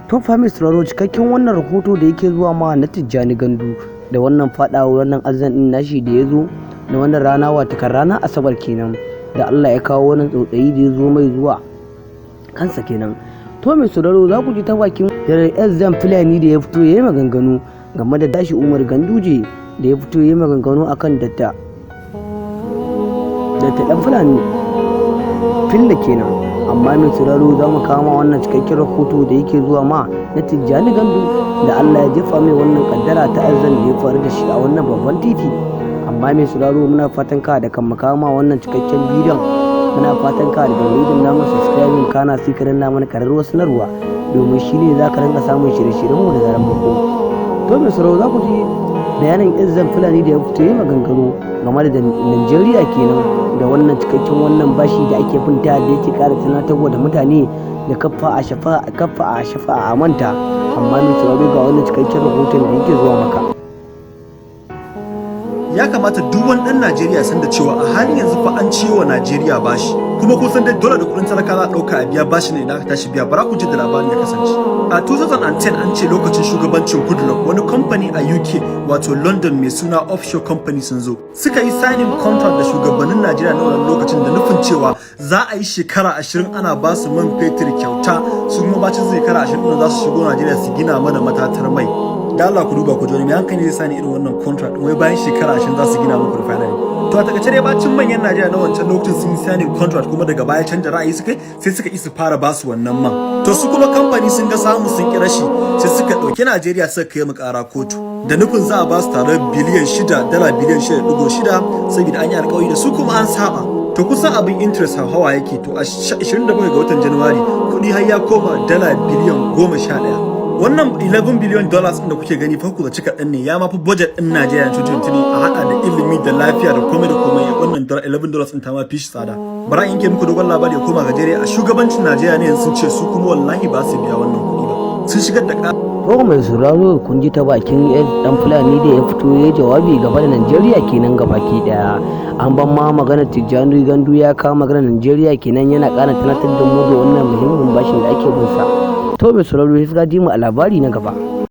To fa mai sauraro cikakken wannan rahoto da yake zuwa ma na Tijjani Gandu da wannan fadawa wannan azan din nashi da ya zo da wannan rana watakan ranar Asabar kenan da Allah ya kawo wannan tsautsayi da ya zo mai zuwa kansa kenan. To mai sauraro za ku ji ta bakin Zan Fulani da ya fito ya yi maganganu game da dashi Umar Ganduje da ya fito ya yi maganganu akan datta dan Fulani filla kenan. Amma mai sauraro za mu kama wannan cikakken rahoto da yake zuwa ma na Tijjani Gandu da Allah ya jefa mai wannan kaddara ta azan da ya faru da shi a wannan babban titi. Amma mai sauraro muna fatan ka da kan makama wannan cikakken bidiyon, muna fatan ka da dalilin namu subscribing kana sai ka danna mana kararrawar sanarwa domin shi ne za ka rinka samun shirye-shiryen mu da zaran mako. To mai sauraro za ku ji bayanin Zan Fulani da ya fito yi maganganu game da Najeriya kenan da wannan cikakken wannan bashi da ake finta da yake ƙara tunatarwa da mutane da kafa a shafa a manta. Amma mai sauraro ga wannan cikakken rahoton da yake zuwa maka. Ya kamata duk wani ɗan Najeriya san da cewa a halin yanzu fa an ciwo Najeriya bashi, kuma kun san dai dole da kuɗin talaka za a ɗauka a biya bashi ne idan aka tashi biya. Bara ku ji da labarin ya kasance. A 2010 an ce lokacin shugabancin Goodluck wani kamfani a UK wato London mai suna Offshore Company sun zo suka yi signing contract da shugabannin Najeriya na wannan lokacin da nufin cewa za a yi shekara 20 ana ba su man fetur kyauta, su kuma bacin shekara 20 za su shigo Najeriya su gina mana matatar mai. Da Allah ku duba ku ji mai hankali zai sani irin wannan contract wai bayan shekara 20 za su gina muku refinery. To a takaice dai bacin manyan Najeriya na wancan lokacin sun yi signing contract kuma daga baya canja ra'ayi suka sai suka isa fara basu wannan man. To su kuma kamfani sun ga samu sun kira shi sai suka dauki Najeriya suka kai mu kara kotu da nufin za a ba su tare biliyan 6 dala biliyan 6.6 saboda an yi alƙawari da su kuma an saba. To kusan abin interest hawa yake, to a 27 ga watan January kuɗi har ya koma dala biliyan 11. Wannan $11 billion da kuke gani fa ku da cika ɗan ne ya mafi budget ɗin Najeriya 2023 a hada da ilimi da lafiya da komai da komai. Wannan $11 ɗin ta ma fi shi tsada. Bara in ke muku dogon labari ya koma gajere, a shugabancin Najeriya ne sun ce su kuma wallahi ba su biya wannan kuɗi ba, sun shigar da To mai sauraro kun ji ta bakin dan Fulani da ya fito ya jawabi gaba da Najeriya kenan gabaki daya. An ban ma maganar Tijjani Gandu ya kawo maganar Najeriya kenan yana ƙara tunatar da mu da wannan muhimmin bashin da ake bin sa. To mai sauraro ya ji mu a labari na gaba.